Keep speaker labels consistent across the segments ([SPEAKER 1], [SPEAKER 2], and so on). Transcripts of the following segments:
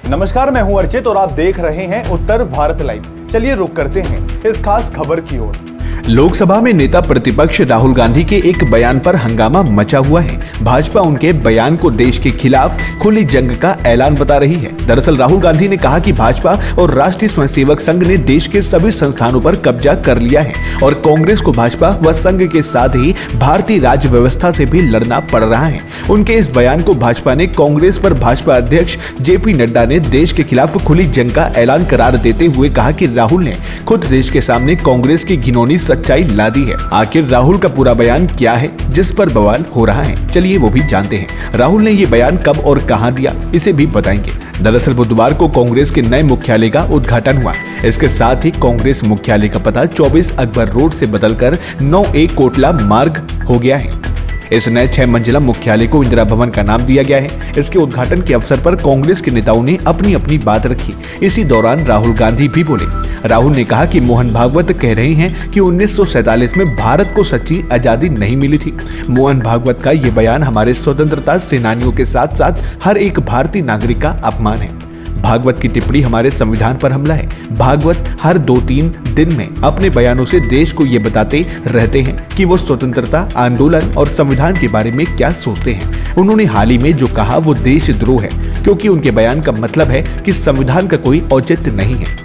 [SPEAKER 1] नमस्कार, मैं हूं अर्चित और आप देख रहे हैं उत्तर भारत लाइव। चलिए रुक करते हैं इस खास खबर की ओर।
[SPEAKER 2] लोकसभा में नेता प्रतिपक्ष राहुल गांधी के एक बयान पर हंगामा मचा हुआ है। भाजपा उनके बयान को देश के खिलाफ खुली जंग का ऐलान बता रही है। दरअसल राहुल गांधी ने कहा कि भाजपा और राष्ट्रीय स्वयंसेवक संघ ने देश के सभी संस्थानों पर कब्जा कर लिया है और कांग्रेस को भाजपा व संघ के साथ ही भारतीय राज्य व्यवस्था से भी लड़ना पड़ रहा है। उनके इस बयान को भाजपा ने कांग्रेस पर भाजपा अध्यक्ष जेपी नड्डा ने देश के खिलाफ खुली जंग का ऐलान करार देते हुए कहा कि राहुल ने खुद देश के सामने कांग्रेस की घिनौनी सच्चाई ला दी है। आखिर राहुल का पूरा बयान क्या है जिस पर बवाल हो रहा है, चलिए वो भी जानते हैं। राहुल ने ये बयान कब और कहां दिया, इसे भी बताएंगे। दरअसल बुधवार को कांग्रेस के नए मुख्यालय का उद्घाटन हुआ। इसके साथ ही कांग्रेस मुख्यालय का पता 24 अकबर रोड से बदलकर 9A कोटला मार्ग हो गया है। इस नए 6 मंजिला मुख्यालय को इंदिरा भवन का नाम दिया गया है। इसके उद्घाटन के अवसर पर कांग्रेस के नेताओं ने अपनी अपनी बात रखी। इसी दौरान राहुल गांधी भी बोले। राहुल ने कहा कि मोहन भागवत कह रहे हैं कि 1947 में भारत को सच्ची आजादी नहीं मिली थी। मोहन भागवत का ये बयान हमारे स्वतंत्रता सेनानियों के साथ साथ हर एक भारतीय नागरिक का अपमान है। भागवत की टिप्पणी हमारे संविधान पर हमला है। भागवत हर 2-3 दिन में अपने बयानों से देश को ये बताते रहते हैं कि वो स्वतंत्रता आंदोलन और संविधान के बारे में क्या सोचते हैं। उन्होंने हाल ही में जो कहा वो देशद्रोह है, क्योंकि उनके बयान का मतलब है कि संविधान का कोई औचित्य नहीं है।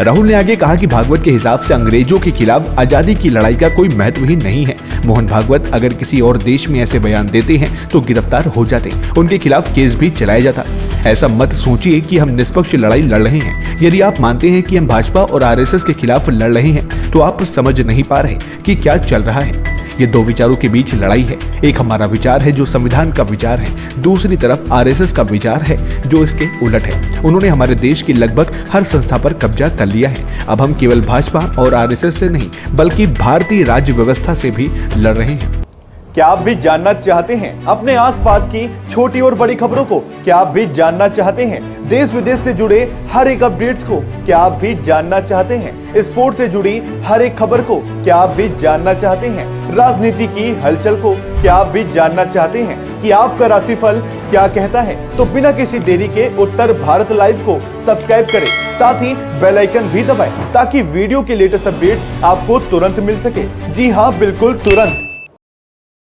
[SPEAKER 2] राहुल ने आगे कहा कि भागवत के हिसाब से अंग्रेजों के खिलाफ आजादी की लड़ाई का कोई महत्व ही नहीं है। मोहन भागवत अगर किसी और देश में ऐसे बयान देते हैं तो गिरफ्तार हो जाते, उनके खिलाफ केस भी चलाया जाता। ऐसा मत सोचिए कि हम निष्पक्ष लड़ाई लड़ रहे हैं। यदि आप मानते हैं कि हम भाजपा और आरएसएस के खिलाफ लड़ रहे हैं तो आप समझ नहीं पा रहे कि क्या चल रहा है। ये दो विचारों के बीच लड़ाई है। एक हमारा विचार है जो संविधान का विचार है, दूसरी तरफ आरएसएस का विचार है जो इसके उलट है। उन्होंने हमारे देश की लगभग हर संस्था पर कब्जा कर लिया है। अब हम केवल भाजपा और आरएसएस से नहीं बल्कि भारतीय राज्य व्यवस्था से भी लड़ रहे हैं।
[SPEAKER 1] क्या आप भी जानना चाहते हैं अपने आसपास की छोटी और बड़ी खबरों को? क्या आप भी जानना चाहते हैं देश विदेश से जुड़े हर एक अपडेट्स को? क्या आप भी जानना चाहते हैं स्पोर्ट्स से जुड़ी हर एक खबर को? क्या आप भी जानना चाहते हैं राजनीति की हलचल को? क्या आप भी जानना चाहते हैं कि आपका राशिफल क्या कहता है? तो बिना किसी देरी के उत्तर भारत लाइव को सब्सक्राइब करें, साथ ही बेल आइकन भी दबाएं ताकि वीडियो के लेटेस्ट अपडेट्स आपको तुरंत मिल सके। जी हाँ, बिल्कुल तुरंत।